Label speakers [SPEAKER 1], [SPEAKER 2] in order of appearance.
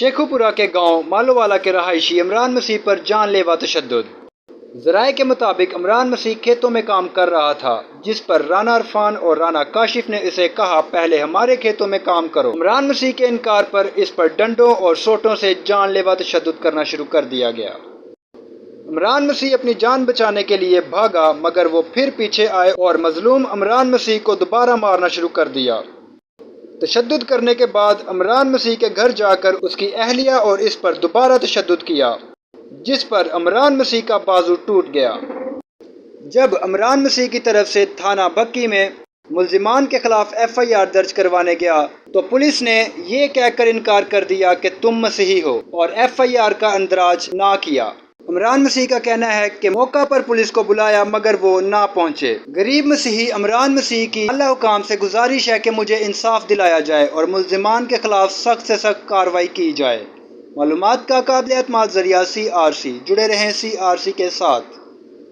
[SPEAKER 1] Shekau پورہ کے گاؤں مالووالا کے رہائشی عمران مسیح پر جان لیوا تشدد۔ ذرائع کے مطابق عمران مسیح کھیتوں میں کام کر رہا تھا، جس پر رانا عرفان اور رانا کاشف نے اسے کہا پہلے ہمارے کھیتوں میں کام کرو۔ عمران مسیح کے انکار پر اس پر ڈنڈوں اور سوٹوں سے جان لیوا تشدد کرنا شروع کر دیا گیا۔ عمران مسیح اپنی جان بچانے کے لیے بھاگا، مگر وہ پھر پیچھے آئے اور مظلوم عمران مسیح کو دوبارہ مارنا شروع کر دیا۔ تشدد کرنے کے بعد عمران مسیح کے گھر جا کر اس کی اہلیہ اور اس پر دوبارہ تشدد کیا، جس پر عمران مسیح کا بازو ٹوٹ گیا۔ جب عمران مسیح کی طرف سے تھانہ بکی میں ملزمان کے خلاف FIR درج کروانے گیا تو پولیس نے یہ کہہ کر انکار کر دیا کہ تم مسیحی ہو اور FIR کا اندراج نہ کیا۔ عمران مسیح کا کہنا ہے کہ موقع پر پولیس کو بلایا مگر وہ نہ پہنچے۔ غریب مسیحی عمران مسیح کی اعلیٰ حکام سے گزارش ہے کہ مجھے انصاف دلایا جائے اور ملزمان کے خلاف سخت سے سخت کارروائی کی جائے۔ معلومات کا قابل اعتماد ذریعہ CRC۔ جڑے رہیں CRC کے ساتھ۔